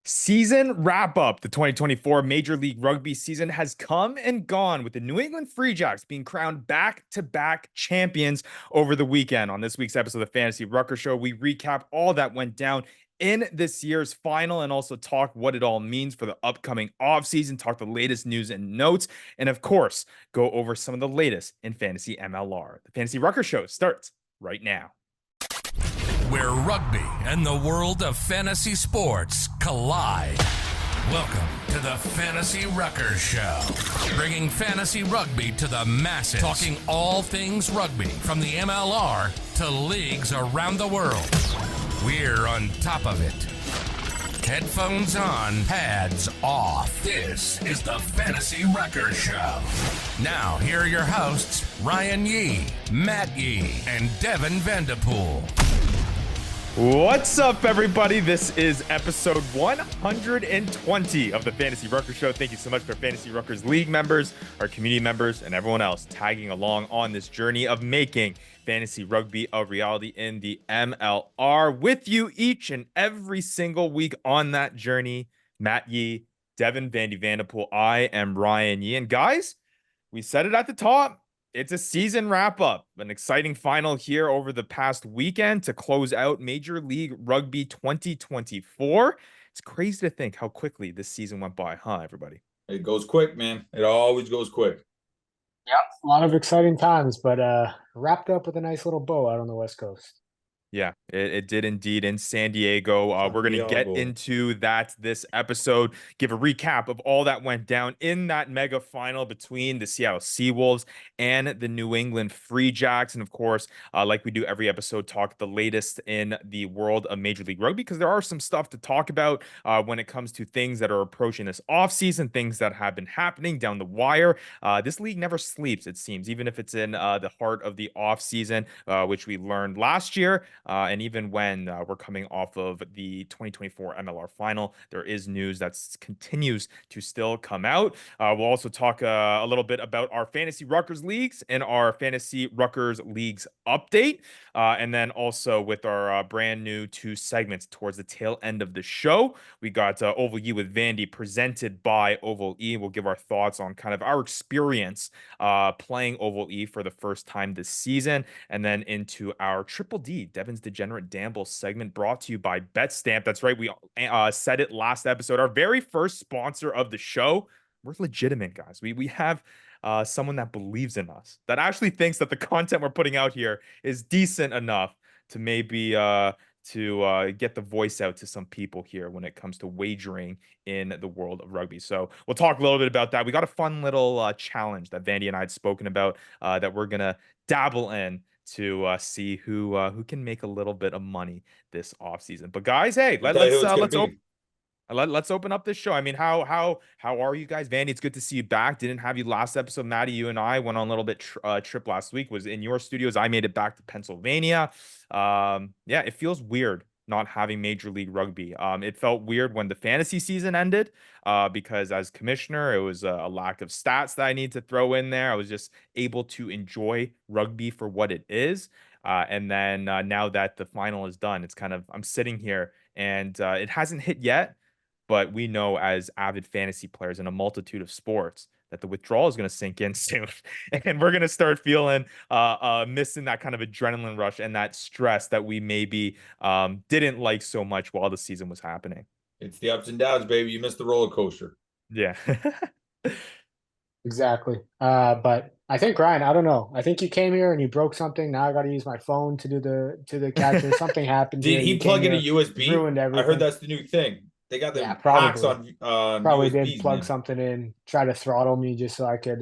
Season wrap up. The 2024 Major League Rugby season has come and gone, with the New England Free Jacks being crowned back-to-back champions over the weekend. On this week's episode of the Fantasy Ruckers Show, we recap all that went down in this year's final and also talk what it all means for the upcoming offseason, talk the latest news and notes, and of course, go over some of the latest in fantasy MLR. The Fantasy Ruckers Show starts right now. Where rugby and the world of fantasy sports collide. Welcome to the Fantasy Ruckers Show, bringing fantasy rugby to the masses, talking all things rugby from the MLR to leagues around the world. We're on top of it. Headphones on, pads off. This is the Fantasy Ruckers Show. Now, here are your hosts, Ryan Yee, Matt Yee, and Devin Vanderpool. What's up, everybody? This is episode 120 of the Fantasy Ruckers Show. Thank you so much for Fantasy Ruckers League members, our community members, and everyone else tagging along on this journey of making fantasy rugby a reality in the MLR. With you each and every single week on that journey, Matt Yee, Devin Vanderpool, I am Ryan Yee. And guys, we said it at the top. It's a season wrap-up, an exciting final here over the past weekend to close out Major League Rugby 2024. It's crazy to think how quickly this season went by, huh, everybody? It goes quick, man. It always goes quick. Yep, a lot of exciting times, but wrapped up with a nice little bow out on the West Coast. Yeah, it did indeed in San Diego. We're going to get into that this episode, give a recap of all that went down in that mega final between the Seattle Seawolves and the New England Free Jacks. And of course, like we do every episode, talk the latest in the world of Major League Rugby, because there are some stuff to talk about when it comes to things that are approaching this offseason, things that have been happening down the wire. This league never sleeps, it seems, even if it's in the heart of the offseason, which we learned last year. And even when we're coming off of the 2024 MLR final, there is news that continues to still come out. We'll also talk a little bit about our Fantasy Ruckers Leagues and our Fantasy Ruckers Leagues update. And then also with our brand new 2 segments towards the tail end of the show. We got OvalYe with Vandy, presented by OvalYe. We'll give our thoughts on kind of our experience playing OvalYe for the first time this season. And then into our Triple D, Devin's Degenerate Dambles segment, brought to you by Betstamp. That's right, we said it last episode. Our very first sponsor of the show. We're legitimate, guys. We have someone that believes in us, that actually thinks that the content we're putting out here is decent enough to maybe to get the voice out to some people here when it comes to wagering in the world of rugby. So we'll talk a little bit about that. We got a fun little challenge that Vandy and I had spoken about that we're gonna dabble in to see who can make a little bit of money this offseason. But guys, hey, let's open up this show. I mean, how are you guys? Vandy, it's good to see you back. Didn't have you last episode. Maddie, you and I went on a little bit trip last week. Was in your studios. I made it back to Pennsylvania. Yeah, it feels weird not having Major League Rugby. It felt weird when the fantasy season ended because as commissioner, it was a lack of stats that I need to throw in there. I was just able to enjoy rugby for what it is. And then now that the final is done, it's kind of, I'm sitting here and it hasn't hit yet. But we know as avid fantasy players in a multitude of sports that the withdrawal is going to sink in soon. And we're going to start feeling missing that kind of adrenaline rush and that stress that we maybe didn't like so much while the season was happening. It's the ups and downs, baby. You missed the roller coaster. Yeah. Exactly. But I think, Ryan, I don't know. I think you came here and you broke something. Now I got to use my phone to do the capture. Something happened. Did he plug in a USB? Ruined everything. I heard that's the new thing. They got the packs on probably USBs, did plug something in, try to throttle me just so I could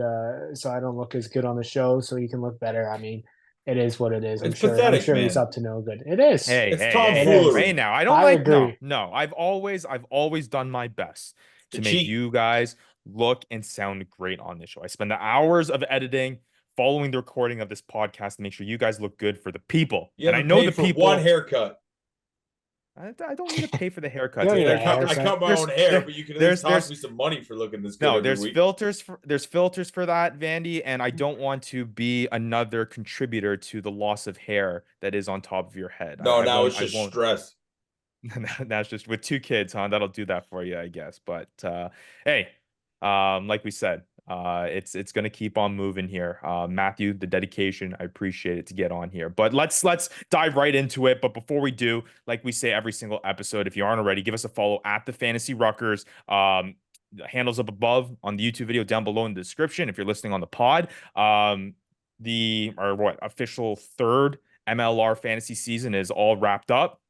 so I don't look as good on the show, so you can look better. I mean, it is what it is. It's pathetic, I'm sure man. He's up to no good. It is. It's tomfoolery. Hey, now I don't agree. No. I've always done my best to make you guys look and sound great on this show. I spend the hours of editing, following the recording of this podcast to make sure you guys look good for the people. And I know the people. One haircut. I don't need to pay for the haircut. I cut my own hair, but you can at least toss me some money for looking this good. No, there's filters for that, Vandy, and I don't want to be another contributor to the loss of hair that is on top of your head. No, now it's just stress. That's just with 2 kids, huh? That'll do that for you, I guess. But hey, like we said, it's gonna keep on moving here. Matthew, the dedication, I appreciate it to get on here. But let's dive right into it. But before we do, like we say every single episode, if you aren't already, give us a follow at the Fantasy Ruckers. The handles up above on the YouTube video, down below in the description. If you're listening on the pod, the or what official third MLR fantasy season is all wrapped up.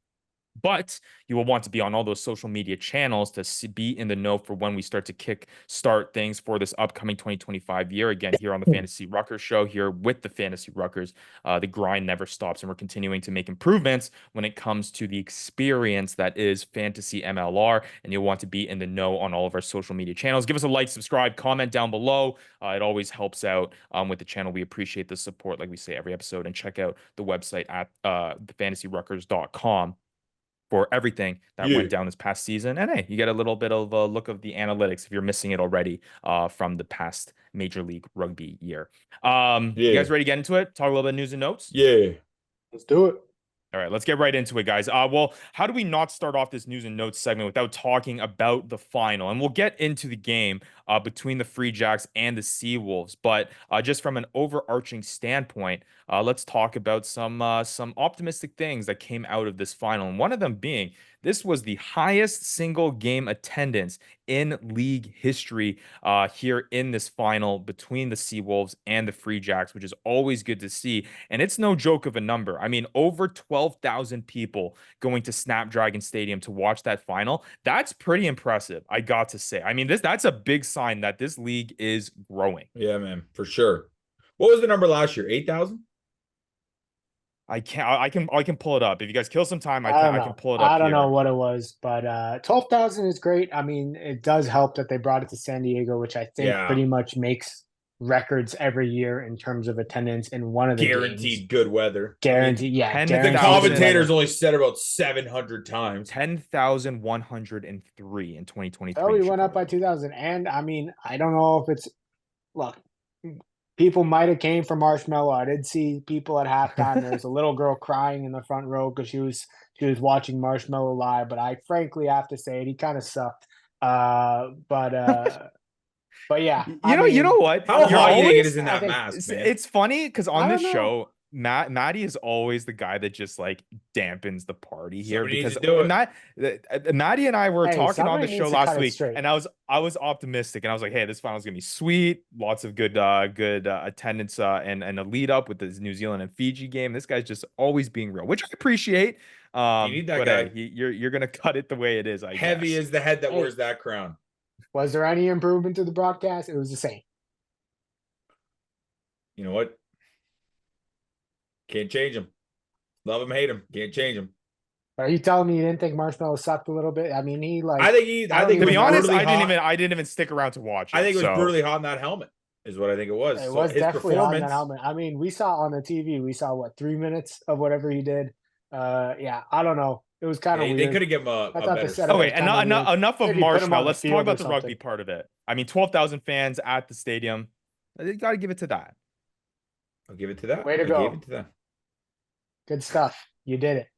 But you will want to be on all those social media channels to be in the know for when we start to start things for this upcoming 2025 year. Again, here on the Fantasy Ruckers Show, here with the Fantasy Ruckers, the grind never stops, and we're continuing to make improvements when it comes to the experience that is Fantasy MLR. And you'll want to be in the know on all of our social media channels. Give us a like, subscribe, comment down below. It always helps out with the channel. We appreciate the support, like we say every episode, and check out the website at thefantasyruckers.com for everything that went down this past season. And hey, you get a little bit of a look of the analytics if you're missing it already from the past Major League Rugby year. You guys ready to get into it? Talk a little bit of news and notes? Yeah. Let's do it. All right, let's get right into it, guys. Well, how do we not start off this news and notes segment without talking about the final? And we'll get into the game between the Free Jacks and the Seawolves. But just from an overarching standpoint, let's talk about some optimistic things that came out of this final. And one of them being this was the highest single game attendance in league history here in this final between the Seawolves and the Free Jacks, which is always good to see. And it's no joke of a number. I mean, over 12,000 people going to Snapdragon Stadium to watch that final. That's pretty impressive, I got to say. I mean, that's a big sign that this league is growing. Yeah, man, for sure. What was the number last year? 8,000? I can pull it up. If you guys kill some time, I can pull it up. I don't know what it was, but 12,000 is great. I mean, it does help that they brought it to San Diego, which I think pretty much makes records every year in terms of attendance in one of the guaranteed games. Good weather. Guaranteed, yeah. The commentators only said about 700 times. 10,103 in 2023. Oh, we went up by 2,000, and I mean, I don't know if it's look. People might have came for Marshmallow. I did see people at halftime. There was a little girl crying in the front row because she was watching Marshmallow live. But I frankly have to say it, he kind of sucked. But yeah, you know what? How hot do you think it is in that mask, man? It's funny because on this show, Maddie is always the guy that just like dampens the party here because Maddie and I were talking on the show last week, and I was optimistic, and I was like, hey, this final's gonna be sweet, lots of good attendance and a lead up with this New Zealand and Fiji game. This guy's just always being real, which I appreciate. You need that guy. Hey, you're gonna cut it the way it is. I Heavy guess. is the head that wears that crown. Was there any improvement to the broadcast? It was the same. You know what? Can't change him. Love him, hate him. Can't change him. Are you telling me you didn't think Marshmallow sucked a little bit? I mean, I think to be honest, I didn't even stick around to watch it. I think it was brutally hot in that helmet, is what I think it was. It was definitely hot in that helmet. I mean, we saw on the TV, we saw 3 minutes of whatever he did. Yeah, I don't know. It was kind of weird. They could have given him a better. Okay, enough of Marshmallow. Let's talk about the rugby part of it. I mean, 12,000 fans at the stadium. You got to give it to that. I'll give it to that. Way to go. Gave it to that. Good stuff. You did it.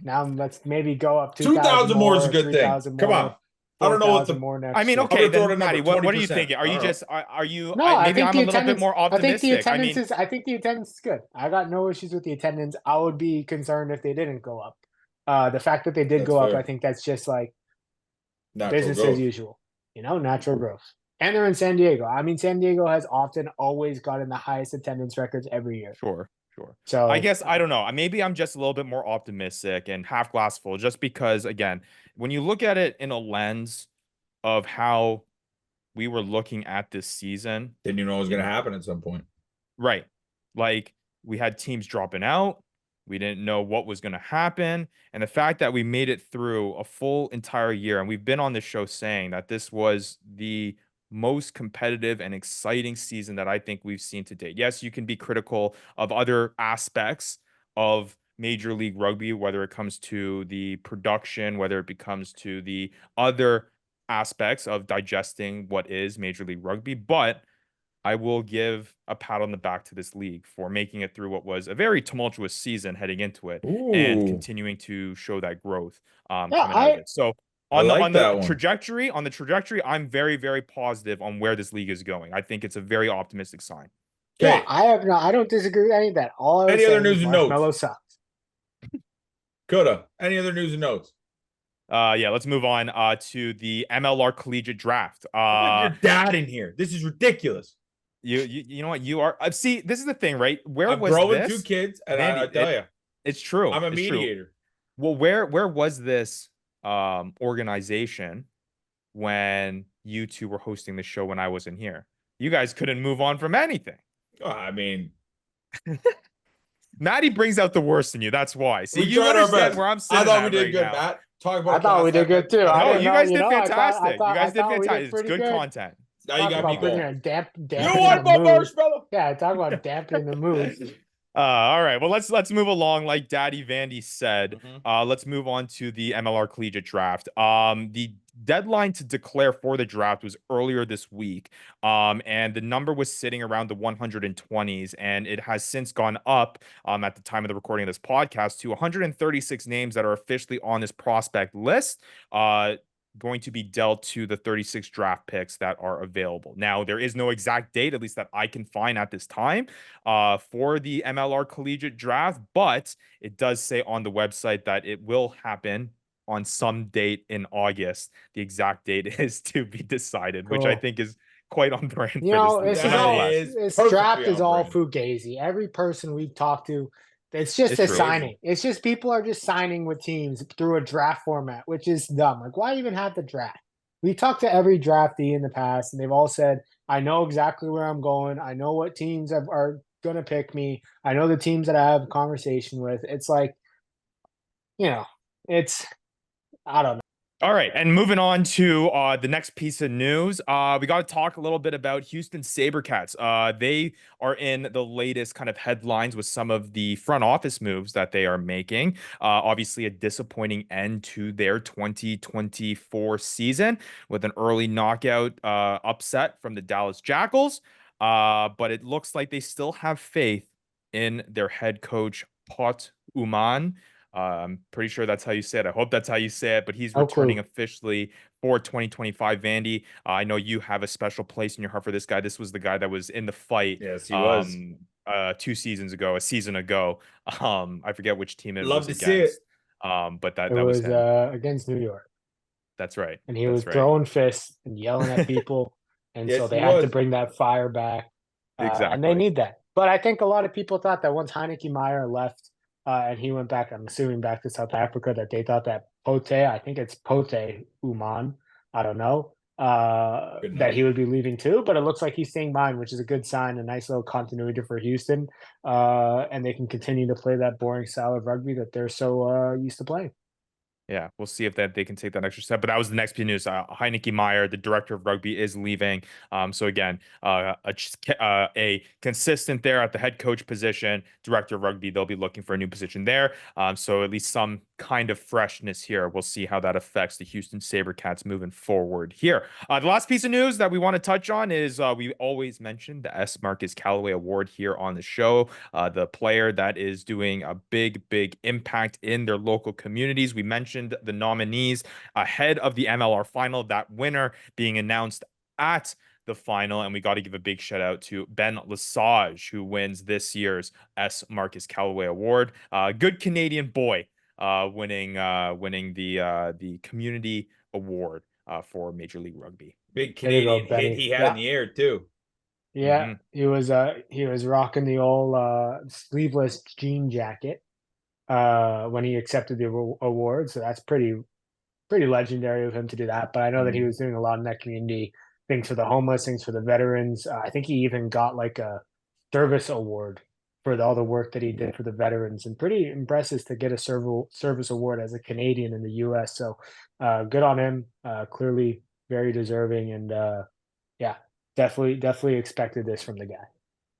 Now let's maybe go up 2,000 more is a good thing. Come on. I don't know what the more next. I mean, okay, then Maddie, what are you thinking? Are you just are you? No, maybe I'm a little bit more optimistic. I think the attendance is good. I got no issues with the attendance. I would be concerned if they didn't go up. The fact that they did go up, I think that's just like business as usual. Natural growth. And they're in San Diego. I mean, San Diego has always gotten the highest attendance records every year. Sure. So I guess I don't know. Maybe I'm just a little bit more optimistic and half glass full, just because again, when you look at it in a lens of how we were looking at this season, didn't you know it was going to happen at some point? Right. Like we had teams dropping out. We didn't know what was going to happen. And the fact that we made it through a full entire year, and we've been on this show saying that this was the most competitive and exciting season that I think we've seen to date. Yes, you can be critical of other aspects of Major League Rugby, whether it comes to the production, whether it becomes to the other aspects of digesting what is Major League Rugby. But I will give a pat on the back to this league for making it through what was a very tumultuous season heading into it and continuing to show that growth coming out of it. So on the trajectory, I'm very, very positive on where this league is going. I think it's a very optimistic sign. Yeah, I don't disagree with any of that. Any other news and notes? Marshmallow sucks. Coda. Any other news and notes? Yeah, let's move on to the MLR collegiate draft. Your dad in here. This is ridiculous. You know what you are. See, this is the thing, right? Where I'm was growing this? 2 kids, and Vandy, I tell you, it's true. I'm a mediator. Well, where was this organization when you two were hosting the show when I wasn't here? You guys couldn't move on from anything. I mean, Maddie brings out the worst in you. That's why. See, we you understand where I'm sitting. I thought we did right good, now. Matt. Talk about. I thought we did good too. No, you guys did fantastic. You guys did fantastic. It's good content. Now you got me going. You want my marshmallow? Yeah, talk about dampening the mood. All right. Well, let's move along. Like Daddy Vandy said, let's move on to the MLR collegiate draft. The deadline to declare for the draft was earlier this week. And the number was sitting around the 120s, and it has since gone up at the time of the recording of this podcast to 136 names that are officially on this prospect list. Going to be dealt to the 36 draft picks that are available. Now, there is no exact date, at least that I can find at this time, for the MLR collegiate draft, but it does say on the website that it will happen on some date in August. The exact date is to be decided, which I think is quite on brand. This draft is all fugazi. Every person we've talked to, it's just a signing. It's just people are just signing with teams through a draft format, which is dumb. Like, why even have the draft? We talked to every draftee in the past, and they've all said, I know exactly where I'm going. I know what teams are going to pick me. I know the teams that I have a conversation with. It's like, I don't know. All right, and moving on to the next piece of news, we got to talk a little bit about Houston SaberCats. They are in the latest kind of headlines with some of the front office moves that they are making. Obviously, a disappointing end to their 2024 season with an early knockout upset from the Dallas Jackals. But it looks like they still have faith in their head coach, Pot Uman. I'm pretty sure that's how you say it. I hope that's how you say it, but he's returning officially for 2025. Vandy, I know you have a special place in your heart for this guy. This was the guy that was in the fight. Yes, he was. 2 seasons ago, a season ago. I forget which team it was Love to against. see it. But that was him. Against New York. That's right. And he was throwing fists and yelling at people. And so they had to bring that fire back. Exactly. And they need that. But I think a lot of people thought that once Heineke Meyer left, and he went back, I'm assuming back to South Africa, that they thought that I think it's Pote Uman, I don't know, that he would be leaving too. But it looks like he's staying behind, which is a good sign, a nice little continuity for Houston. And they can continue to play that boring style of rugby that they're so used to playing. Yeah, we'll see if they can take that extra step. But that was the next piece of news. Heineke Meyer, the director of rugby, is leaving. So again, a consistent there at the head coach position, director of rugby. They'll be looking for a new position there. So at least some kind of freshness here. We'll see how that affects the Houston SaberCats moving forward here. The last piece of news that we want to touch on is we always mention the S. Marcus Callaway Award here on the show. The player that is doing a big impact in their local communities. We mentioned the nominees ahead of the MLR final, that winner being announced at the final, and we got to give a big shout out to Ben Lesage, who wins this year's S. Marcus Callaway Award. Good Canadian boy, winning the community award for Major League Rugby. Big Canadian hit he had in the air too. Yeah, he was rocking the old sleeveless jean jacket when he accepted the award. So that's pretty legendary of him to do that. But I know that he was doing a lot in that community, things for the homeless, things for the veterans. I think he even got like a service award for all the work that he did for the veterans, and pretty impressive to get a service award as a Canadian in the U.S. So good on him. Clearly very deserving, and definitely expected this from the guy.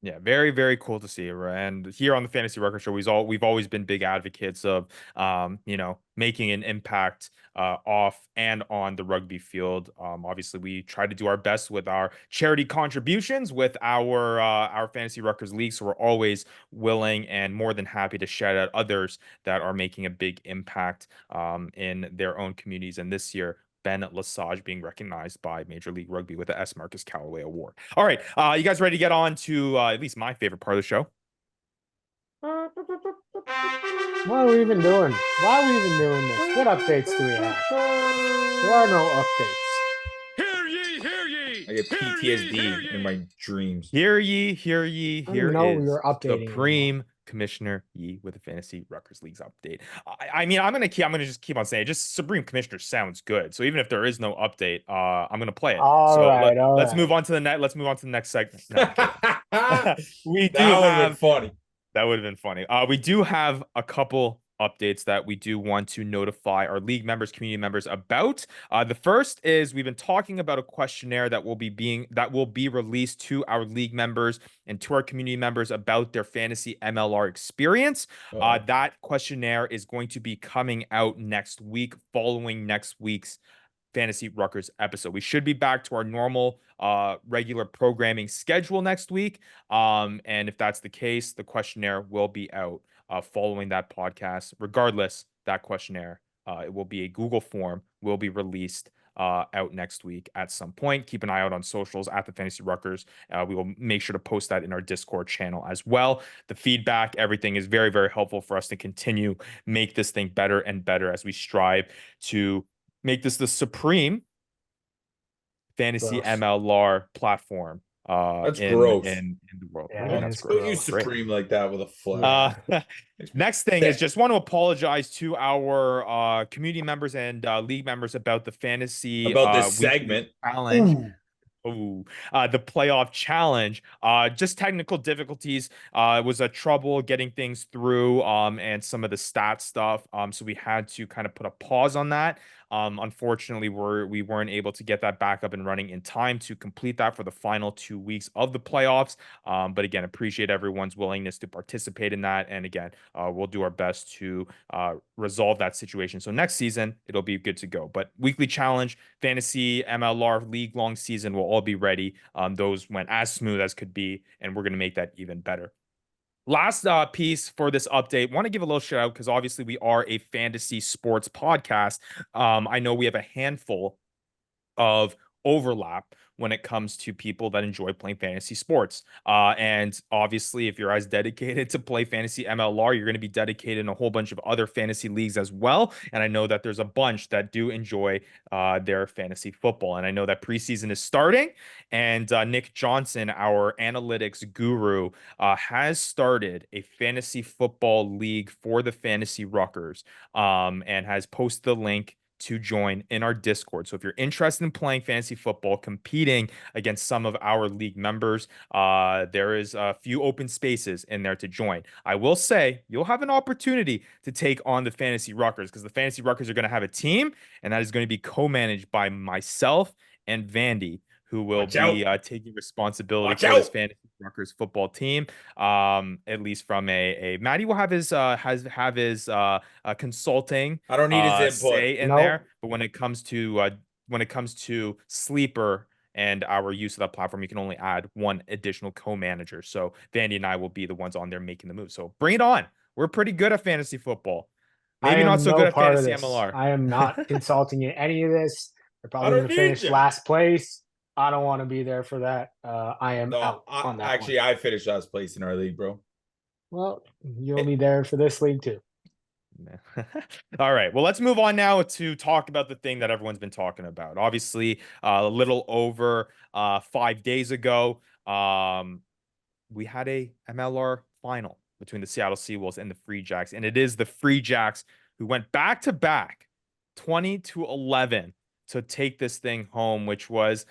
Yeah, very cool to see. And here on the Fantasy Ruckers Show, we've always been big advocates of, making an impact off and on the rugby field. Obviously, we try to do our best with our charity contributions with our Fantasy Ruckers League, so we're always willing and more than happy to shout out others that are making a big impact in their own communities. And this year, Ben Lesage being recognized by Major League Rugby with the S. Marcus Calloway Award. All right, you guys ready to get on to at least my favorite part of the show? What are we even doing? Why are we even doing this? What updates do we have? There are no updates. Hear ye, hear ye. I get PTSD in my dreams. Hear ye, hear ye. Here is you're updating Supreme Commissioner Yi with the Fantasy Ruckers League's update. I mean, I'm gonna just keep on saying it. Just Supreme Commissioner sounds good. So even if there is no update, I'm gonna play it. Let's move on to the next. Let's move on to the next segment. No, we do That would have been funny. That would have been funny. We do have a couple updates that we do want to notify our league members, community members about. The first is we've been talking about a questionnaire that will be released to our league members and to our community members about their fantasy MLR experience. That questionnaire is going to be coming out next week, following next week's Fantasy Ruckers episode. We should be back to our normal regular programming schedule next week. And if that's the case, the questionnaire will be out following that podcast. Regardless, that questionnaire, it will be a Google form, will be released out next week at some point. Keep an eye out on socials at the Fantasy Ruckers. We will make sure to post that in our Discord channel as well. The feedback, everything is very, very helpful for us to continue make this thing better and better as we strive to make this the supreme fantasy MLR platform. That's in, gross. In the world. Yeah, Don't use Supreme like that with a flag. Next thing is just want to apologize to our community members and league members about the fantasy this segment challenge. The playoff challenge, just technical difficulties. It was a trouble getting things through and some of the stat stuff. So we had to kind of put a pause on that. Unfortunately, we weren't able to get that back up and running in time to complete that for the final 2 weeks of the playoffs. But again, appreciate everyone's willingness to participate in that. And again, we'll do our best to resolve that situation. So next season, it'll be good to go. But weekly challenge, fantasy, MLR, league long season will all be ready. Those went as smooth as could be, and we're going to make that even better. Last piece for this update, want to give a little shout out because obviously we are a fantasy sports podcast. I know we have a handful of overlap when it comes to people that enjoy playing fantasy sports. And obviously, if you're as dedicated to play fantasy MLR, you're going to be dedicated in a whole bunch of other fantasy leagues as well. And I know that there's a bunch that do enjoy their fantasy football. And I know that preseason is starting. And Nick Johnson, our analytics guru, has started a fantasy football league for the Fantasy Ruckers and has posted the link to join in our Discord. So if you're interested in playing fantasy football, competing against some of our league members, there is a few open spaces in there to join. I will say you'll have an opportunity to take on the Fantasy Ruckers because the Fantasy Ruckers are going to have a team, and that is going to be co-managed by myself and Vandy, who will be taking responsibility for this Fantasy Ruckers football team. At least from a Maddie will have his consulting. I don't need his input say in there, but when it comes to Sleeper and our use of that platform, you can only add one additional co-manager. So Vandy and I will be the ones on there making the move. So bring it on. We're pretty good at fantasy football. Maybe not so good at fantasy MLR. I am not consulting in any of this. They're probably going to finish last place. I don't want to be there for that. I am out on that. Actually, I finished last place in our league, bro. Well, you'll be there for this league too. All right. Well, let's move on now to talk about the thing that everyone's been talking about. Obviously, a little over 5 days ago, we had a MLR final between the Seattle Seawolves and the Free Jacks, and it is the Free Jacks who went back to back 20-11 to take this thing home, which was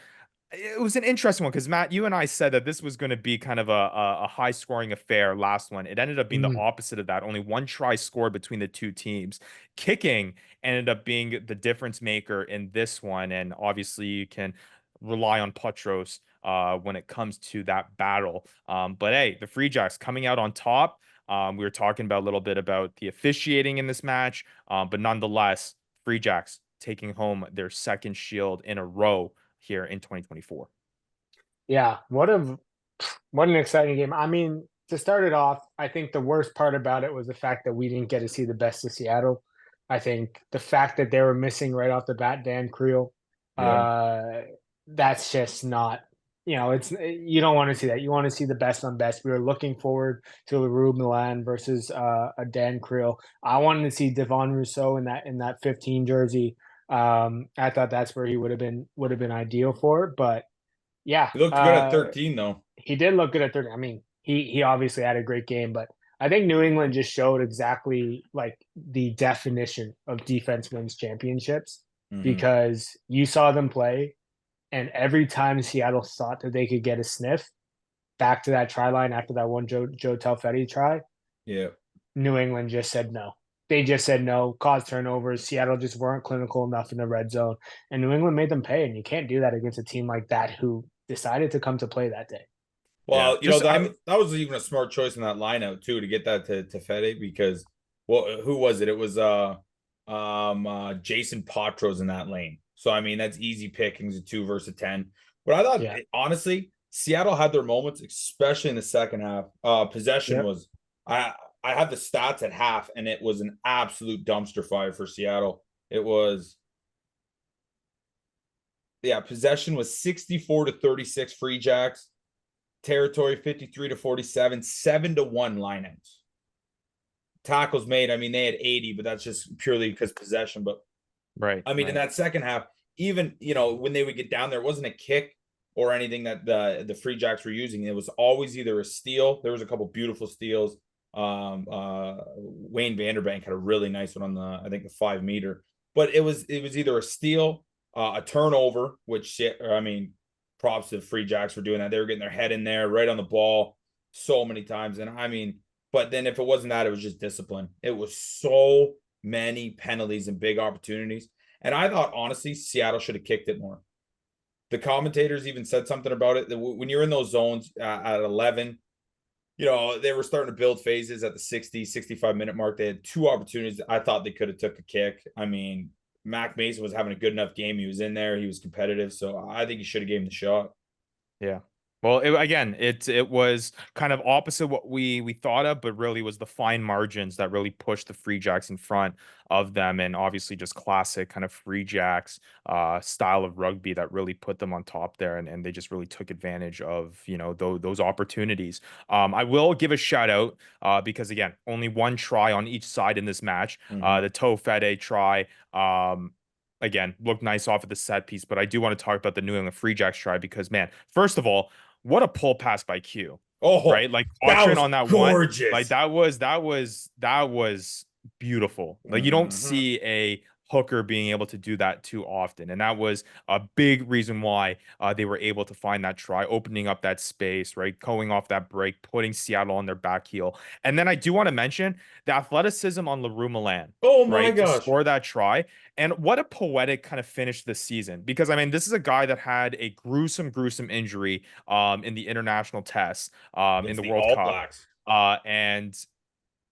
an interesting one because Matt, you and I said that this was going to be kind of a high scoring affair last one. It ended up being the opposite of that. Only one try scored between the two teams. Kicking ended up being the difference maker in this one. And obviously you can rely on Petros when it comes to that battle. But hey, the Free Jacks coming out on top. We were talking about a little bit about the officiating in this match, but nonetheless, Free Jacks taking home their second shield in a row here in 2024. Yeah, what an exciting game. I mean, to start it off, I think the worst part about it was the fact that we didn't get to see the best of Seattle. I think the fact that they were missing right off the bat Dan Creel, that's just not, it's you don't want to see that. You want to see the best on best. We were looking forward to LaRue Milan versus a Dan Creel. I wanted to see Devon Rousseau in that 15 jersey. I thought that's where he would have been ideal for it, but yeah, He looked good at 13 though. he did look good at 13. I mean, he obviously had a great game, but I think New England just showed exactly like the definition of defense wins championships because you saw them play, and every time Seattle thought that they could get a sniff back to that try line after that one Joe Telfetti try, New England just said no. They just said no, caused turnovers. Seattle just weren't clinical enough in the red zone, and New England made them pay, and you can't do that against a team like that who decided to come to play that day. Well, that was even a smart choice in that lineout too, to get that to Fede, because who was it? It was Jason Potros in that lane. So I mean, that's easy pickings, a 2 versus 10. But I thought honestly, Seattle had their moments, especially in the second half. Possession was I had the stats at half, and it was an absolute dumpster fire for Seattle. It was possession was 64-36 Free Jacks. Territory 53-47, 7-1 lineouts. Tackles made, I mean, they had 80, but that's just purely because possession. But in that second half, even when they would get down there, it wasn't a kick or anything that the Free Jacks were using. It was always either a steal. There was a couple beautiful steals. Wayne Vanderbank had a really nice one on the 5 meter. But it was either a steal, a turnover, which props to the Free Jacks for doing that. They were getting their head in there right on the ball so many times. And but then if it wasn't that, it was just discipline. It was so many penalties and big opportunities. And I thought, honestly, Seattle should have kicked it more. The commentators even said something about it. When you're in those zones at 11, they were starting to build phases at the 60, 65-minute mark. They had 2 opportunities. I thought they could have took a kick. I mean, Mac Mason was having a good enough game. He was in there. He was competitive. So I think he should have given him the shot. Yeah. Well, it was kind of opposite what we thought of, but really was the fine margins that really pushed the Free Jacks in front of them, and obviously just classic kind of Free Jacks style of rugby that really put them on top there, and they just really took advantage of those opportunities. I will give a shout out because again, only one try on each side in this match. The Toe Fede try. Again, looked nice off of the set piece, but I do want to talk about the New England Free Jacks try because, man, first of all, what a pull pass by Q. Oh, right? Like watching on that gorgeous. One, like that was beautiful. Like you don't see a hooker being able to do that too often, and that was a big reason why they were able to find that try, opening up that space, right, going off that break, putting Seattle on their back heel. And then I do want to mention the athleticism on LaRue Milan. Oh my gosh, to score that try. And what a poetic kind of finish this season, because I mean, this is a guy that had a gruesome injury in the international tests in the World Cup. Blacks. And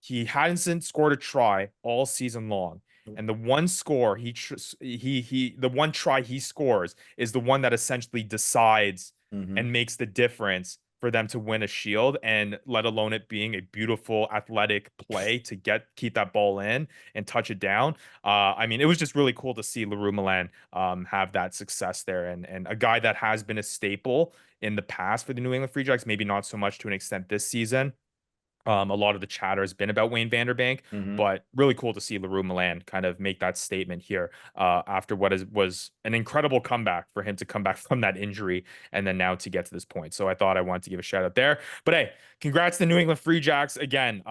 he hadn't scored a try all season long. And the one score the one try he scores is the one that essentially decides and makes the difference for them to win a shield, and let alone it being a beautiful athletic play to keep that ball in and touch it down. I mean, it was just really cool to see LaRue Milan have that success there, and a guy that has been a staple in the past for the New England Free Jacks, maybe not so much to an extent this season. A lot of the chatter has been about Wayne Vanderbank, but really cool to see LaRue Milan kind of make that statement here after what was an incredible comeback for him to come back from that injury and then now to get to this point. So I thought I wanted to give a shout out there. But hey, congrats to New England Free Jacks again.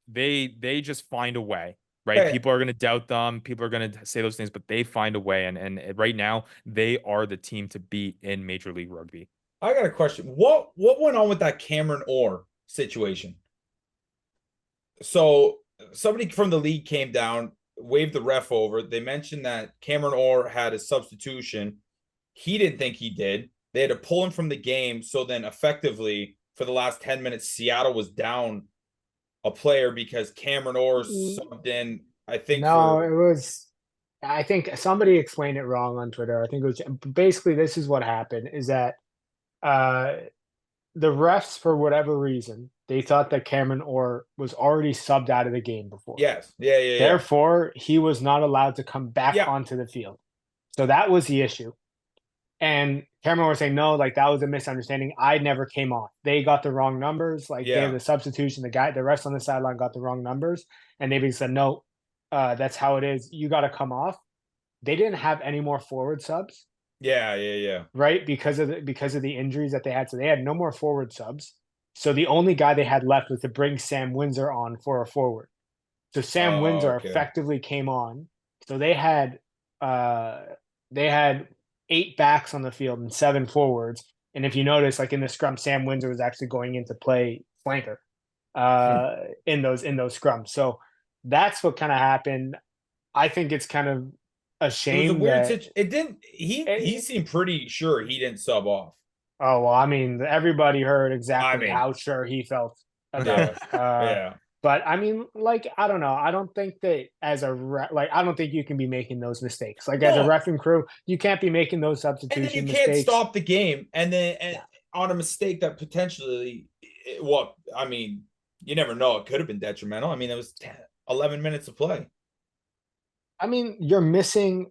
They just find a way. Right. Hey. People are going to doubt them. People are going to say those things, but they find a way. And right now they are the team to beat in Major League Rugby. I got a question. What went on with that Cameron Orr situation? So somebody from the league came down, waved the ref over. They mentioned that Cameron Orr had a substitution. He didn't think he did. They had to pull him from the game. So then effectively for the last 10 minutes, Seattle was down a player because Cameron Orr subbed in, I think. No, it was I think somebody explained it wrong on Twitter. I think it was basically this is what happened is that uh, the refs, for whatever reason, they thought that Cameron Orr was already subbed out of the game before. Yes. Yeah. Therefore, he was not allowed to come back Yeah. onto the field. So that was the issue. And Cameron was saying, no, like that was a misunderstanding. I never came off. They got the wrong numbers. Like they had the substitution, the rest on the sideline got the wrong numbers. And they basically said, no, that's how it is. You got to come off. They didn't have any more forward subs. Yeah. Right, because of the injuries that they had. So they had no more forward subs. So the only guy they had left was to bring Sam Windsor on for a forward. So Sam Windsor effectively came on. So they had 8 backs on the field and 7 forwards. And if you notice, like in the scrum, Sam Windsor was actually going into play flanker in those scrums. So that's what kind of happened. I think it's kind of a shame. It was a weird situation. It didn't. He seemed pretty sure he didn't sub off. Oh well, I mean, everybody heard exactly how sure he felt about it. Yeah. But I mean, like, I don't know. I don't think that as a I don't think you can be making those mistakes. Like as a ref and crew, you can't be making those substitution mistakes. And then you can't stop the game, and then on a mistake that potentially, I mean, you never know. It could have been detrimental. I mean, it was 11 minutes of play. I mean, you're missing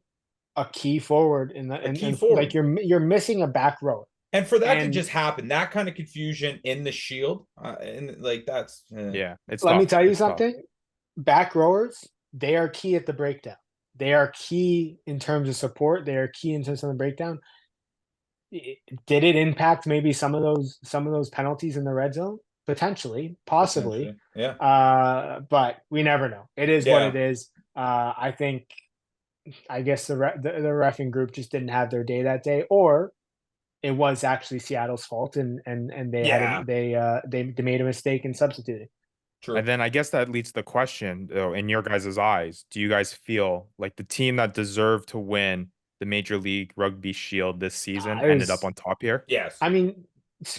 a key forward like you're missing a back row. And for that to just happen, that kind of confusion in the Shield, and like that's It's let tough. me tell you It's something. Tough. Back rowers, they are key at the breakdown. They are key in terms of support. They are key in terms of the breakdown. Did it impact maybe some of those penalties in the red zone? Potentially, possibly. Yeah. But we never know. It is what it is. I guess the reffing group just didn't have their day that day, or it was actually Seattle's fault, and they made a mistake in substituting. True. And then I guess that leads to the question, though, in your guys' eyes, do you guys feel like the team that deserved to win the Major League Rugby Shield this season ended up on top here? Yes. I mean,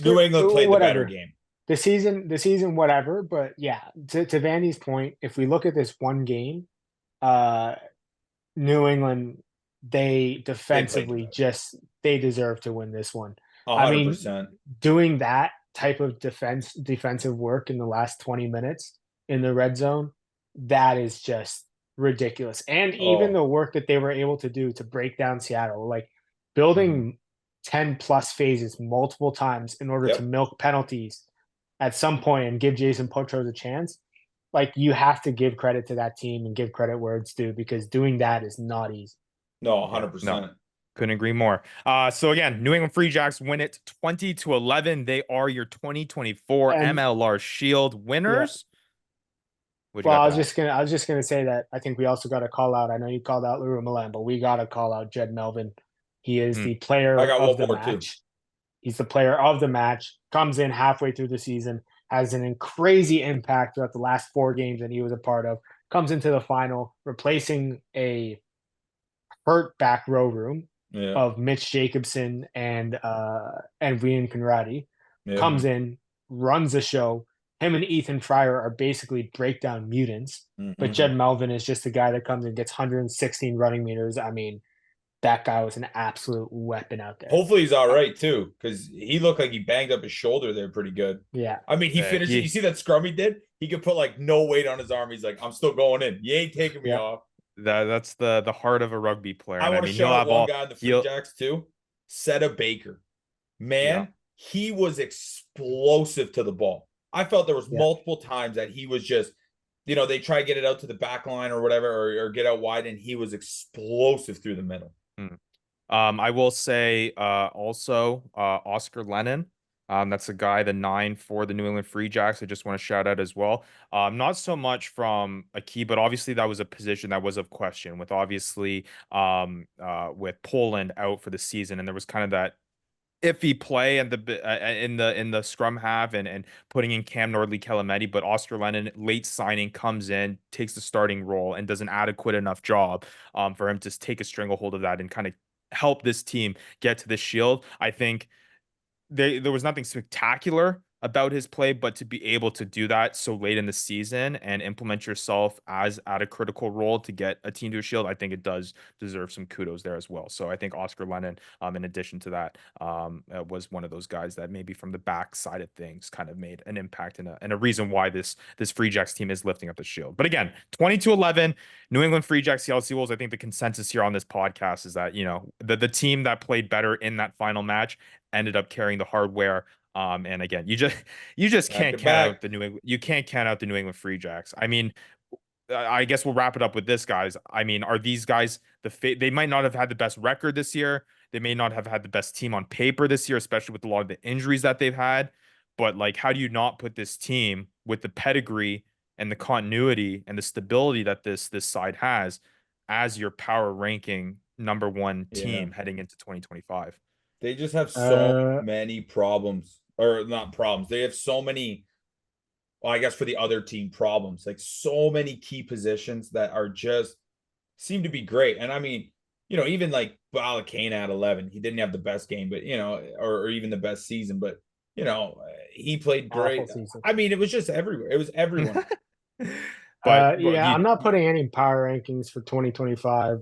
New England played the better game. The season, whatever. But yeah, to Vandy's point, if we look at this one game, New England, they defensively they deserve to win this one. 100%. I mean, doing that type of defensive work in the last 20 minutes in the red zone, that is just ridiculous. And even the work that they were able to do to break down Seattle, like building 10 plus phases multiple times in order to milk penalties at some point and give Jason Potros a chance. Like, you have to give credit to that team and give credit where it's due, because doing that is not easy. No, 100%. No, couldn't agree more. So again, New England Free Jacks win it 20-11. They are your 2024 MLR Shield winners. Yeah. Well, I was just gonna say that I think we also got to call out. I know you called out Leroy Milan, but we got to call out Jed Melvin. He is the player of the match. He's the player of the match. Comes in halfway through the season, has an crazy impact throughout the last 4 games that he was a part of. Comes into the final, replacing a hurt back row room of Mitch Jacobson and Rian Conradi. Comes in, runs the show. Him and Ethan Fryer are basically breakdown mutants, but Jed Melvin is just the guy that comes and gets 116 running meters. I mean, that guy was an absolute weapon out there. Hopefully he's all right too, because he looked like he banged up his shoulder there pretty good. Yeah. I mean, he finished. You see that scrum he did? He could put like no weight on his arm. He's like, I'm still going in. You ain't taking me off. That's the heart of a rugby player. I want to shout out one guy in the Free Jacks too. Seta Baker. Man, he was explosive to the ball. I felt there was multiple times that he was just, they try to get it out to the back line or whatever, or get out wide, and he was explosive through the middle. I will say also Oscar Lennon. That's the guy, the 9 for the New England Free Jacks. I just want to shout out as well. Not so much from a key, but obviously that was a position that was of question with obviously with Poland out for the season, and there was kind of that iffy play and in the scrum half and putting in Cam Nordley-Kelametti, but Oscar Lennon, late signing, comes in, takes the starting role, and does an adequate enough job for him to take a stranglehold of that and kind of help this team get to the Shield. I think there was nothing spectacular about his play, but to be able to do that so late in the season and implement yourself as at a critical role to get a team to a shield, I think it does deserve some kudos there as well. So I think Oscar Lennon, in addition to that, was one of those guys that maybe from the back side of things kind of made an impact and a reason why this Free Jacks team is lifting up the shield. But again, 22-11, New England Free Jacks, Seattle Seawolves. I think the consensus here on this podcast is that, you know, the team that played better in that final match ended up carrying the hardware. And again, you just can't count out the New England. You can't count out the New England Free Jacks. I mean, I guess we'll wrap it up with this, guys. I mean, are these guys they might not have had the best record this year. They may not have had the best team on paper this year, especially with a lot of the injuries that they've had. But like, how do you not put this team with the pedigree and the continuity and the stability that this side has as your power ranking number one team heading into 2025? They just have so many problems, or not problems. They have so many, well, I guess for the other team, problems, like so many key positions that are just seem to be great. And I mean, you know, even like Balakane at 11, he didn't have the best game, but you know, or even the best season, but you know, he played great. I mean, it was just everywhere. It was everyone. But yeah, I'm not putting any power rankings for 2025.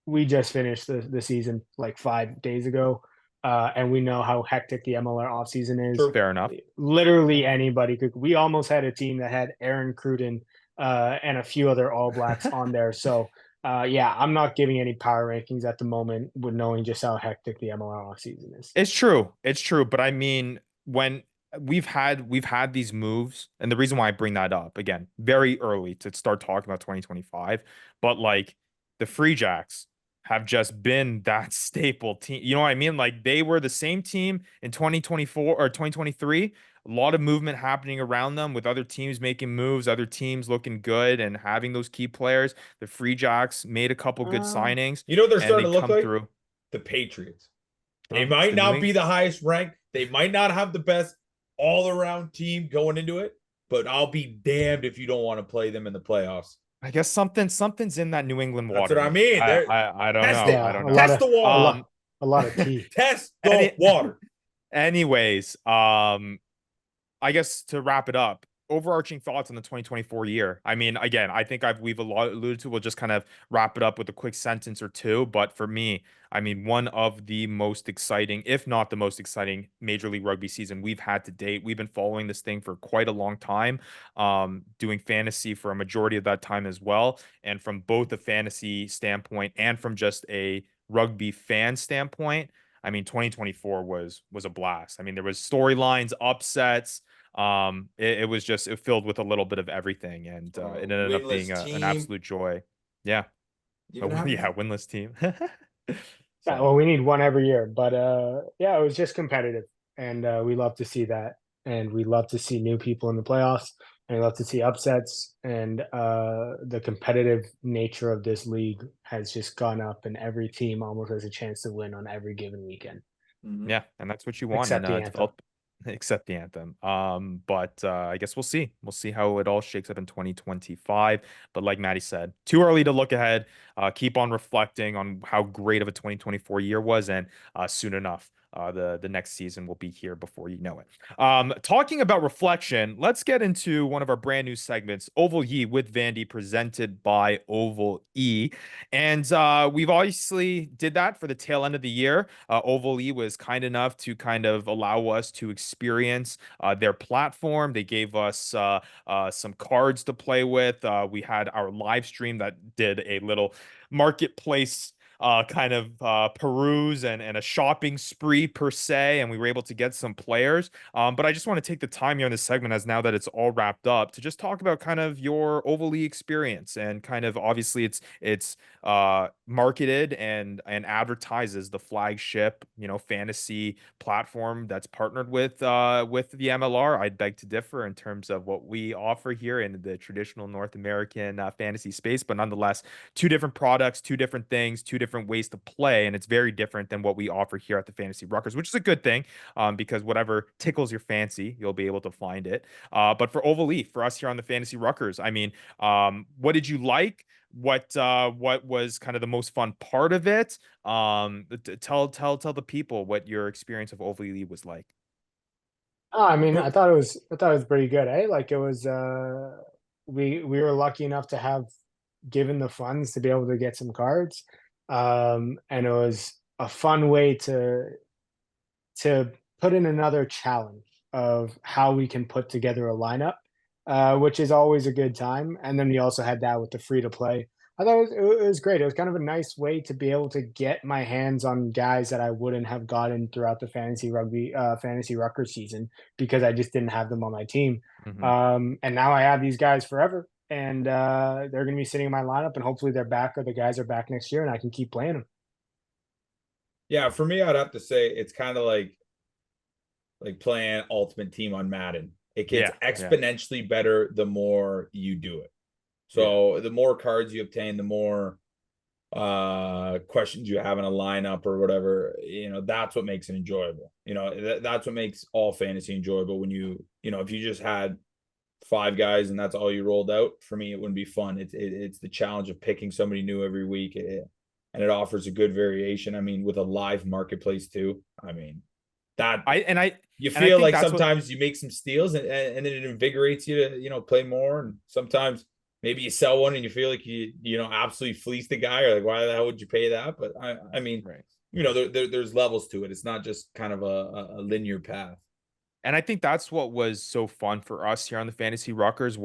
We just finished the season like 5 days ago, and we know how hectic the MLR offseason is. Sure. Fair enough. Literally anybody could. We almost had a team that had Aaron Cruden and a few other All Blacks on there. So yeah, I'm not giving any power rankings at the moment, with knowing just how hectic the MLR offseason is. It's true. But I mean, when we've had these moves, and the reason why I bring that up again, very early to start talking about 2025, but like the Free Jacks have just been that staple team. You know what I mean? Like they were the same team in 2024 or 2023. A lot of movement happening around them with other teams making moves, other teams looking good and having those key players. The Free Jacks made a couple good signings. You know, they're starting to look like through. The Patriots. They might not be the highest ranked. They might not have the best all-around team going into it, but I'll be damned if you don't want to play them in the playoffs. I guess something's in that New England water. That's what I mean. I don't know. Yeah, I don't know. Test the water. A lot of tea. Test the water. Anyways, I guess to wrap it up, overarching thoughts on the 2024 year. I mean, again, I think we've alluded to. We'll just kind of wrap it up with a quick sentence or two. But for me, I mean, one of the most exciting, if not the most exciting, Major League Rugby season we've had to date. We've been following this thing for quite a long time, doing fantasy for a majority of that time as well. And from both a fantasy standpoint and from just a rugby fan standpoint, I mean, 2024 was a blast. I mean, there was storylines, upsets. It was just filled with a little bit of everything, and it ended up being an absolute joy. Yeah. Winless team. Yeah, well, we need one every year, but yeah, it was just competitive, and we love to see that, and we love to see new people in the playoffs, and we love to see upsets, and the competitive nature of this league has just gone up, and every team almost has a chance to win on every given weekend. Mm-hmm. Yeah, and that's what you want. Except the anthem. But I guess we'll see. We'll see how it all shakes up in 2025. But like Maddie said, too early to look ahead. Keep on reflecting on how great of a 2024 year was, and soon enough, the next season will be here before you know it. Talking about reflection, let's get into one of our brand new segments, OvalYe with Vandy, presented by OvalYe. And we've obviously did that for the tail end of the year. OvalYe was kind enough to kind of allow us to experience their platform. They gave us some cards to play with. We had our live stream that did a little marketplace kind of peruse and a shopping spree per se, and we were able to get some players. But I just want to take the time here in this segment, as now that it's all wrapped up, to just talk about kind of your OvalYe experience, and kind of obviously it's marketed and advertises the flagship, you know, fantasy platform that's partnered with the MLR. I'd beg to differ in terms of what we offer here in the traditional North American fantasy space, but nonetheless, two different products, two different things, two different ways to play, and it's very different than what we offer here at the Fantasy Ruckers, which is a good thing, because whatever tickles your fancy, you'll be able to find it. But for OvalYe, for us here on the Fantasy Ruckers, I mean, what did you like? What was kind of the most fun part of it? Tell the people what your experience of OvalYe was like. Oh, I mean, But I thought it was pretty good, eh? Like it was we were lucky enough to have given the funds to be able to get some cards. And it was a fun way to put in another challenge of how we can put together a lineup, which is always a good time. And then we also had that with the free to play. I thought it was great. It was kind of a nice way to be able to get my hands on guys that I wouldn't have gotten throughout the fantasy Rucker season because I just didn't have them on my team. Mhm. And now I have these guys forever, and they're going to be sitting in my lineup, and hopefully they're back or the guys are back next year, and I can keep playing them. yeah, for me, I'd have to say it's kind of like playing Ultimate Team on Madden. It gets Yeah, yeah, exponentially better the more you do it. So the more cards you obtain, the more questions you have in a lineup or whatever, that's what makes it enjoyable. That's what makes all fantasy enjoyable when if you just had five guys and that's all you rolled out, for me it wouldn't be fun. It's the challenge of picking somebody new every week, and it offers a good variation. I mean, with a live marketplace too. I mean, that you and I feel think like that's what sometimes you make some steals and then it invigorates you to play more, and sometimes maybe you sell one and you feel like you absolutely fleece the guy, or like, why the hell would you pay that? But I mean, right. there's levels to it. It's not just kind of a linear path. And I think that's what was so fun for us here on the Fantasy Ruckers.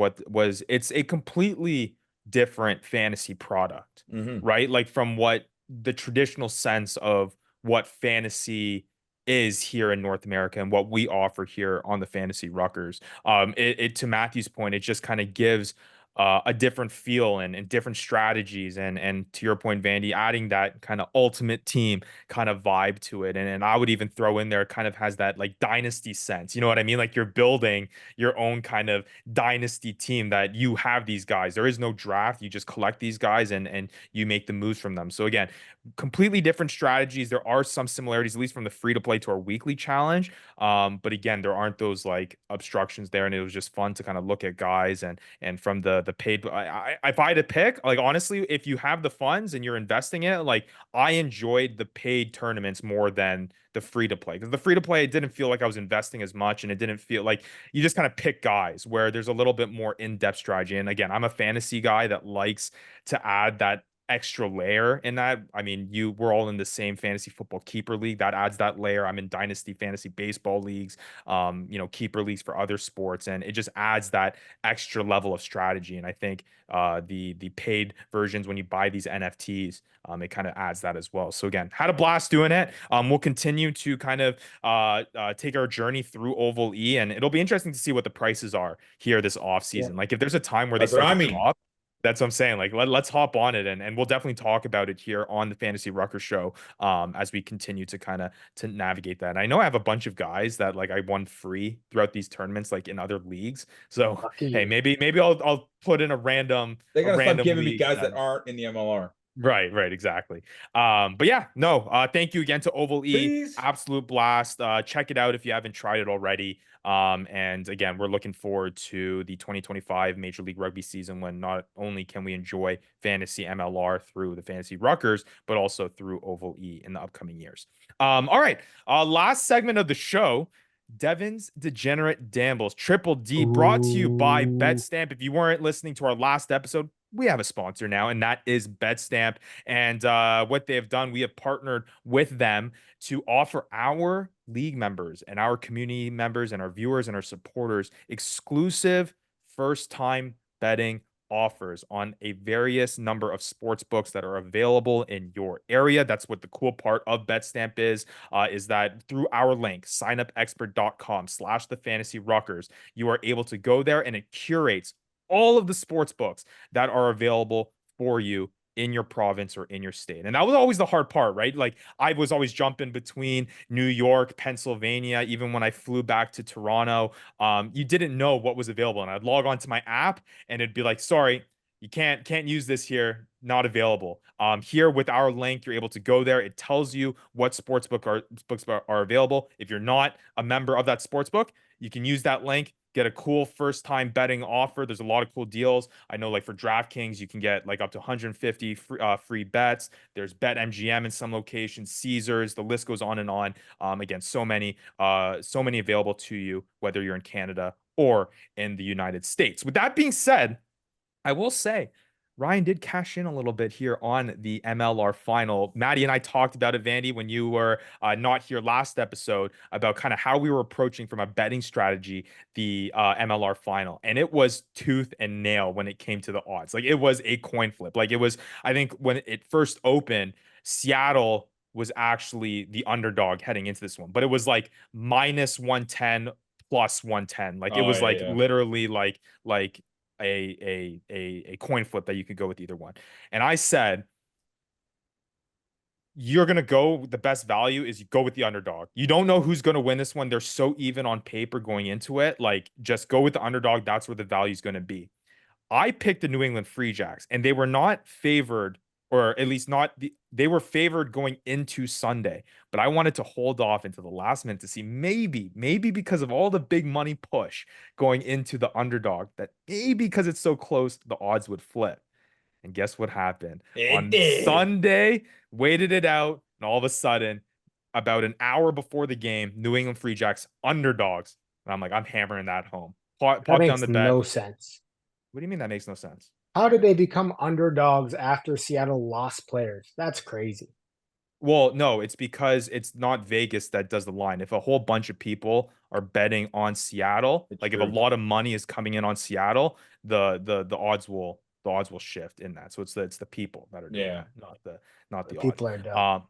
It's a completely different fantasy product, Mm-hmm. right? Like from what the traditional sense of what fantasy is here in North America and what we offer here on the Fantasy Ruckers. It to Matthew's point, it just kind of gives a different feel and different strategies, and to your point, Vandy, adding that kind of ultimate team kind of vibe to it. And I would even throw in there, it kind of has that like dynasty sense. You know what I mean? Like you're building your own kind of dynasty team, that you have these guys. There is no draft. You just collect these guys and you make the moves from them. So again, completely different strategies. There are some similarities, at least from the free to play to our weekly challenge. But again, there aren't those like obstructions there. And it was just fun to kind of look at guys and from the paid. If I had to pick, like honestly, if you have the funds and you're investing it, like I enjoyed the paid tournaments more than the free to play, because the free to play, it didn't feel like I was investing as much, and it didn't feel like you just kind of pick guys where there's a little bit more in-depth strategy. And again, I'm a fantasy guy that likes to add that extra layer in that. I mean, we're all in the same fantasy football keeper league. That adds that layer. I'm in dynasty fantasy baseball leagues, keeper leagues for other sports, and it just adds that extra level of strategy. And I think the paid versions, when you buy these NFTs, it kind of adds that as well. So again, had a blast doing it. We'll continue to kind of take our journey through OvalYe, and it'll be interesting to see what the prices are here this off Yeah. season. Like if there's a time where they That's what start I to mean. drop, that's what I'm saying. Like let's hop on it, and we'll definitely talk about it here on the Fantasy Rucker Show as we continue to kind of to navigate that. And I know I have a bunch of guys that like I won free throughout these tournaments, like in other leagues. So Lucky hey, you. maybe I'll put in a random They gotta stop giving me league guys that that aren't in the MLR. right, exactly. But yeah, no, thank you again to OvalYe. Please. Absolute blast. Check it out if you haven't tried it already. And again, we're looking forward to the 2025 Major League Rugby season, when not only can we enjoy fantasy MLR through the Fantasy Ruckers, but also through OvalYe in the upcoming years. All right. Last segment of the show. Devin's Degenerate Dambles, Triple D, brought to you by Ooh. Betstamp. If you weren't listening to our last episode, we have a sponsor now, and that is Betstamp. And what they have done, we have partnered with them to offer our league members and our community members and our viewers and our supporters exclusive first-time betting offers on a various number of sports books that are available in your area. That's what the cool part of Betstamp is that through our link, signupexpert.com/the fantasy ruckers, you are able to go there and it curates all of the sports books that are available for you in your province or in your state. And that was always the hard part, right? Like I was always jumping between New York, Pennsylvania, even when I flew back to Toronto. You didn't know what was available. And I'd log on to my app and it'd be like, sorry, you can't use this here, not available. Here with our link, you're able to go there. It tells you what books are available. If you're not a member of that sports book, you can use that link, get a cool first time betting offer. There's a lot of cool deals. I know, like for DraftKings, you can get like up to 150 free bets. There's BetMGM in some locations, Caesars, the list goes on and on. Again, so many available to you, whether you're in Canada or in the United States. With that being said, I will say Ryan did cash in a little bit here on the MLR final. Maddie and I talked about it, Vandy, when you were not here last episode, about kind of how we were approaching from a betting strategy the MLR final. And it was tooth and nail when it came to the odds. Like, it was a coin flip. Like, it was, I think when it first opened, Seattle was actually the underdog heading into this one, but it was like minus 110 plus 110. Like, it was literally like a coin flip that you could go with either one. And I said, you're going to go, the best value is you go with the underdog. You don't know who's going to win this one. They're so even on paper going into it. Like, just go with the underdog. That's where the value is going to be. I picked the New England Free Jacks, and they were not favored, or at least they were favored going into Sunday, but I wanted to hold off until the last minute to see maybe because of all the big money push going into the underdog, that maybe because it's so close, the odds would flip. And guess what happened? On Sunday, waited it out, and all of a sudden, about an hour before the game, New England Free Jacks underdogs. And I'm like, I'm hammering that home. Pop down the bet. No sense. What do you mean that makes no sense? How did they become underdogs after Seattle lost players? That's crazy. Well, no, it's because it's not Vegas that does the line. If a whole bunch of people are betting on Seattle, if a lot of money is coming in on Seattle, the odds will shift in that. So it's the people that are doing that, not the people odds. are dumb.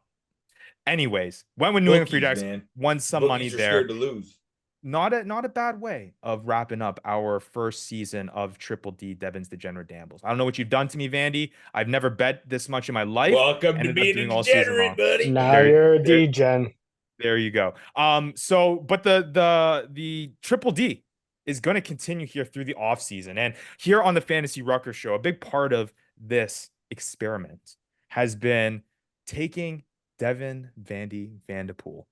Anyways, when New England Free Jacks won some money there. Scared to lose. Not a bad way of wrapping up our first season of Triple D Devin's Degenerate Dambles. I don't know what you've done to me, Vandy. I've never bet this much in my life. Welcome to being a degenerate, buddy. Now you're a degen. There you go. But the Triple D is going to continue here through the offseason. And here on the Fantasy Ruckers Show, a big part of this experiment has been taking Devin Vandy Vanderpool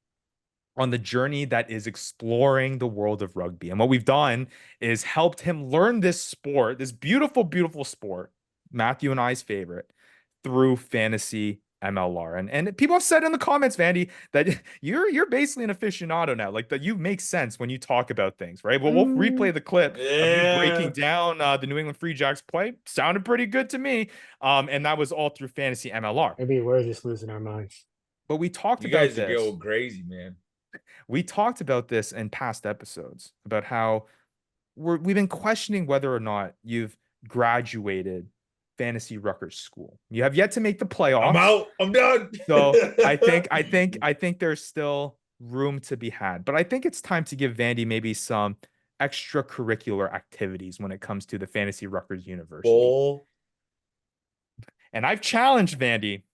on the journey that is exploring the world of rugby. And what we've done is helped him learn this sport, this beautiful, beautiful sport, Matthew and I's favorite, through fantasy MLR. And people have said in the comments, Vandy, that you're basically an aficionado now. Like, that you make sense when you talk about things, right? Well, we'll replay the clip of you breaking down the New England Free Jacks play. Sounded pretty good to me. And that was all through fantasy MLR. Maybe we're just losing our minds. But we talked about this. You guys go crazy, man. We talked about this in past episodes, about how we've been questioning whether or not you've graduated Fantasy Ruckers school. You have yet to make the playoffs. I'm out. I'm done. So I think there's still room to be had. But I think it's time to give Vandy maybe some extracurricular activities when it comes to the Fantasy Ruckers University. And I've challenged Vandy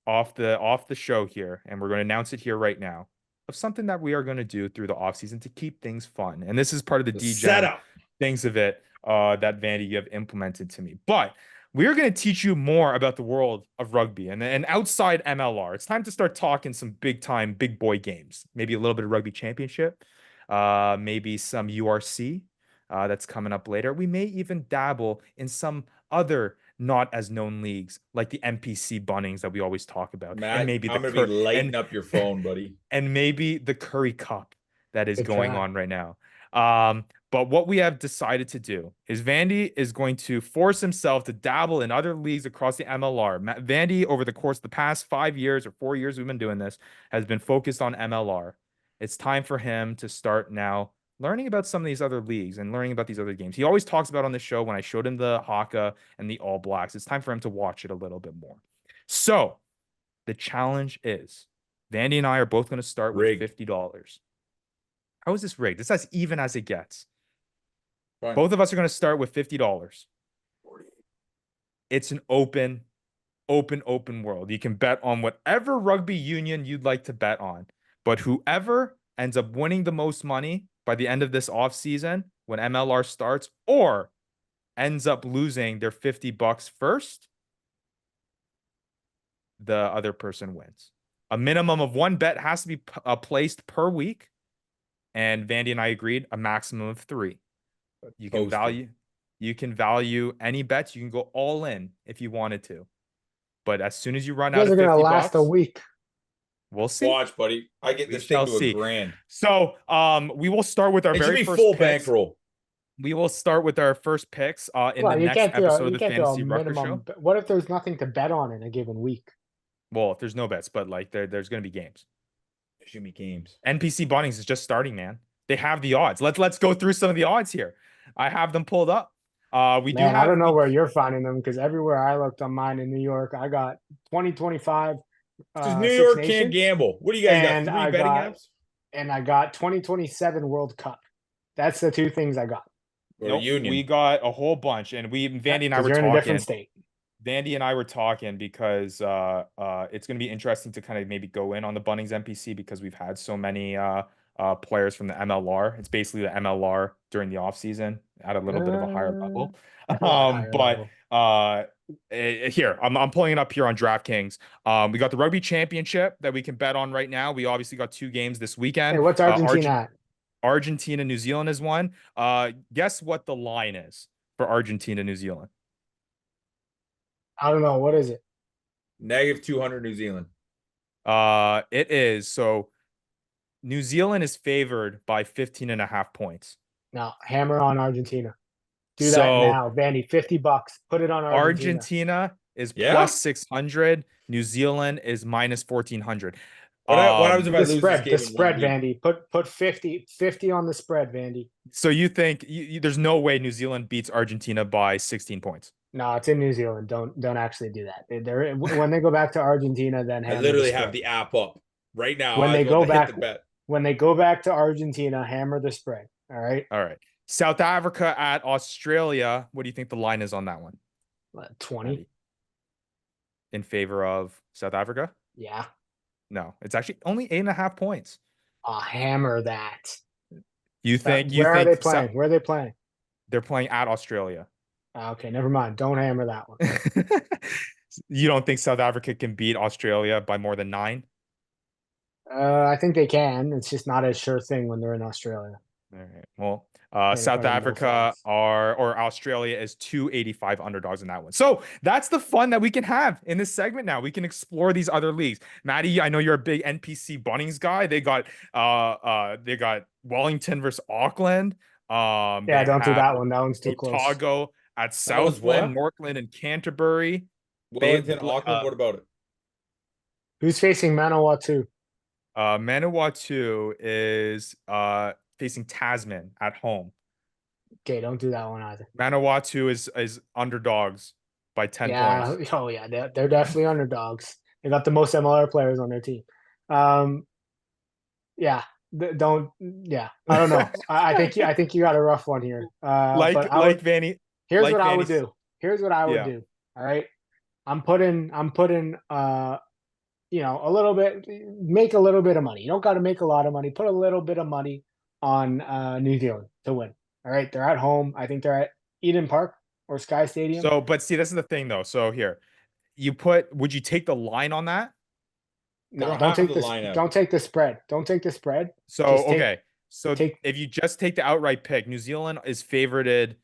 off the show here, and we're going to announce it here right now, of something that we are going to do through the offseason to keep things fun. And this is part of the DJ things of it that Vandy, you have implemented to me. But we are going to teach you more about the world of rugby and outside MLR. It's time to start talking some big boy games. Maybe a little bit of rugby championship, maybe some URC that's coming up later. We may even dabble in some other not as known leagues, like the NPC Bunnings that we always talk about. Matt, and maybe I'm going to be lighting up your phone, buddy. And maybe the Curry Cup that is going on right now. But what we have decided to do is Vandy is going to force himself to dabble in other leagues across the MLR. Vandy, over the course of the past 5 years or 4 years we've been doing this, has been focused on MLR. It's time for him to start now learning about some of these other leagues and learning about these other games. He always talks about on the show when I showed him the Haka and the All Blacks. It's time for him to watch it a little bit more. So the challenge is Vandy and I are both going to start with $50. How is this rigged? This is as even as it gets. Fine. Both of us are going to start with $50. It's an open world. You can bet on whatever rugby union you'd like to bet on. But whoever ends up winning the most money by the end of this offseason, when MLR starts, or ends up losing their $50 first, the other person wins. A minimum of one bet has to be placed per week. And Vandy and I agreed a maximum of 3. You can value any bets. You can go all in if you wanted to. But as soon as you run out of 50 gonna last bucks, a week. we'll see. Watch, buddy. I get this thing to $1,000. So, we will start with our very first full picks. bankroll. We will start with our first picks in the next episode of the Fantasy Ruckers Show. What if there's nothing to bet on in a given week? Well, if there's no bets, but like there's going to be games. There's going to be games. NPC Bunnings is just starting, man. They have the odds. Let's go through some of the odds here. I have them pulled up. I don't know where you're finding them, because everywhere I looked on mine in New York, I got 2025. Because New York can't gamble. What do you guys got? 3 betting apps? And I got 2027 World Cup. That's the 2 things I got. Nope, we got a whole bunch, and Vandy and I were talking. In a different state. Vandy and I were talking because it's going to be interesting to kind of maybe go in on the Bunnings NPC, because we've had so many players from the MLR. It's basically the MLR during the offseason at a little bit of a higher level. Here, I'm pulling it up here on DraftKings. We got the Rugby Championship that we can bet on right now. We obviously got 2 games this weekend. Hey, what's Argentina at? Argentina, New Zealand is one. Guess what the line is for Argentina, New Zealand? I don't know. What is it? -200 New Zealand. It is. So New Zealand is favored by 15.5 points. Now, hammer on Argentina. Do that now, Vandy. $50. Put it on Argentina. Argentina is plus 600. New Zealand is minus 1,400. What happens if I lose the spread, Vandy? Put 50 on the spread, Vandy. So you think there's no way New Zealand beats Argentina by 16 points? No, it's in New Zealand. Don't actually do that. When they go back to Argentina, then I literally have the app up right now. When they go back to Argentina, hammer the spread. All right. South Africa at Australia. What do you think the line is on that one? 20 in favor of South Africa. Yeah. No, it's actually only 8.5 points. Hammer that. Where are they playing? Where are they playing? They're playing at Australia. Okay, never mind. Don't hammer that one. You don't think South Africa can beat Australia by more than 9? I think they can. It's just not a sure thing when they're in Australia. All right. Well, South Africa or Australia is 285 underdogs in that one. So that's the fun that we can have in this segment now. We can explore these other leagues. Maddie, I know you're a big NPC Bunnings guy. They got Wellington versus Auckland. Don't do that one. That one's too close. Otago at Southland, Northland, and Canterbury. Wellington, Auckland. What about it? Who's facing Manawatu? Manawatu is facing Tasman at home. Okay, don't do that one either. Manawatu is underdogs by 10 points. Oh yeah, they're definitely underdogs. They got the most MLR players on their team. I don't know. I think you got a rough one here. Vanny. Here's what I would do. All right. I'm putting a little bit, make a little bit of money. You don't got to make a lot of money. Put a little bit of money on New Zealand to win. All right. They're at home. I think they're at Eden Park or Sky Stadium. So, but see, this is the thing though. So here, would you take the line on that? No, don't take the line. Don't take the spread. Don't take the spread. So, if you just take the outright pick, New Zealand is favorited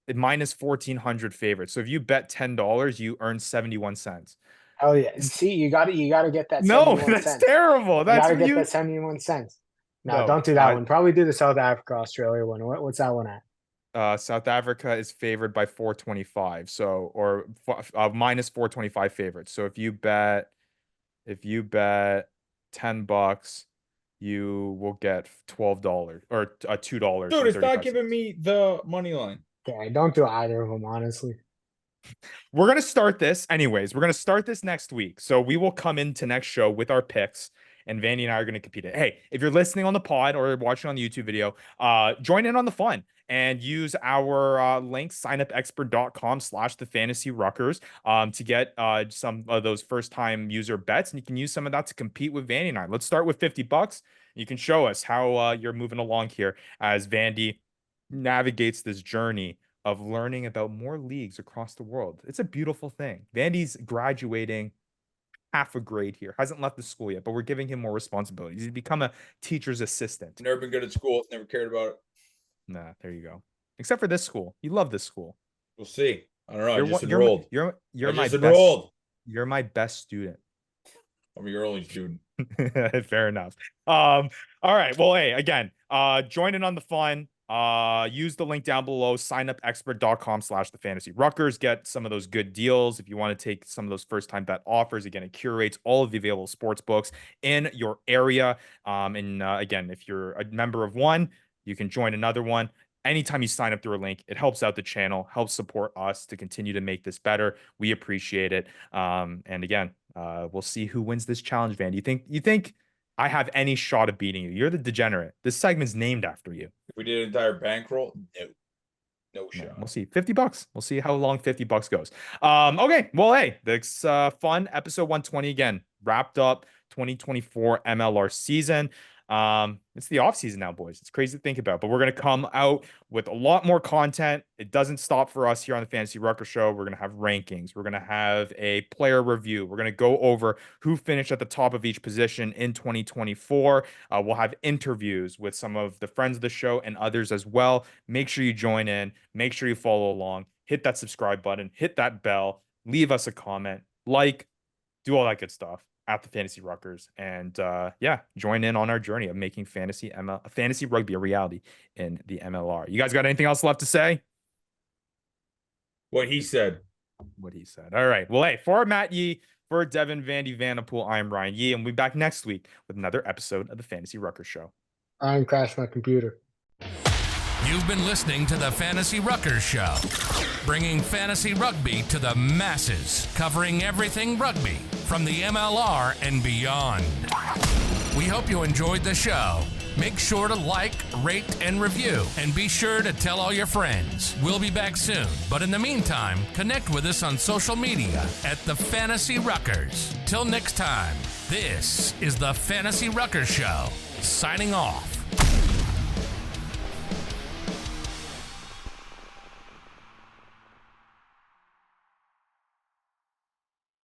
at minus 1,400 favorite. So if you bet $10, you earn 71 cents. Oh yeah. See, you gotta get that. No, that's terrible. You gotta get that 71 cents. No, don't do that one. Probably do the South Africa Australia one. What's that one at? South Africa is favored by 425. So minus 425 favorites. So if you bet $10, you will get $12 or $2. Dude, it's not giving me the money line. Okay, don't do either of them, honestly. We're going to start this anyways. We're going to start this next week. So we will come into next show with our picks, and Vandy and I are going to compete it. Hey, if you're listening on the pod or watching on the YouTube video, join in on the fun and use our link, signupexpert.com/thefantasyruckers to get some of those first-time user bets, and you can use some of that to compete with Vandy and I. Let's start with $50. You can show us how you're moving along here as Vandy navigates this journey of learning about more leagues across the world. It's a beautiful thing. Vandy's graduating half a grade here. Hasn't left the school yet, but we're giving him more responsibilities. He's become a teacher's assistant. Never been good at school. Never cared about it. Nah, there you go. except for this school. You love this school. We'll see. I don't know. I just enrolled. You're my best student. I'm your only student. Fair enough. All right. Well, hey, again, join in on the fun. Use the link down below, signupexpert.com/thefantasyruckers. Get some of those good deals. If you want to take some of those first-time bet offers, again, it curates all of the available sports books in your area. Again, if you're a member of one, you can join another one. Anytime you sign up through a link, it helps out the channel, helps support us to continue to make this better. We appreciate it. And again, we'll see who wins this challenge, Van. You think I have any shot of beating you? You're the degenerate. This segment's named after you. If we did an entire bankroll, no shot. We'll see. $50. We'll see how long $50 goes. Okay. Well, hey, this fun episode 120 again wrapped up 2024 MLR season. It's the off season now, boys. It's crazy to think about, but we're going to come out with a lot more content. It doesn't stop for us here on the Fantasy Ruckers Show. We're going to have rankings. We're going to have a player review. We're going to go over who finished at the top of each position in 2024. We'll have interviews with some of the friends of the show and others as well. Make sure you join in. Make sure you follow along. Hit that subscribe button. Hit that bell. Leave us a comment. Do all that good stuff at the Fantasy Ruckers, and join in on our journey of making fantasy rugby a reality in the MLR. You guys got anything else left to say? What he said. All right. Well, hey, for Matt Yee, for Devin, Vandy, Vanderpool, I'm Ryan Yee, and we'll be back next week with another episode of the Fantasy Ruckers Show. I crashed my computer. You've been listening to the Fantasy Ruckers Show, bringing fantasy rugby to the masses, covering everything rugby from the MLR and beyond. We hope you enjoyed the show. Make sure to like, rate, and review, and be sure to tell all your friends. We'll be back soon, but in the meantime, connect with us on social media at the Fantasy Ruckers. Till next time, this is the Fantasy Ruckers Show, signing off.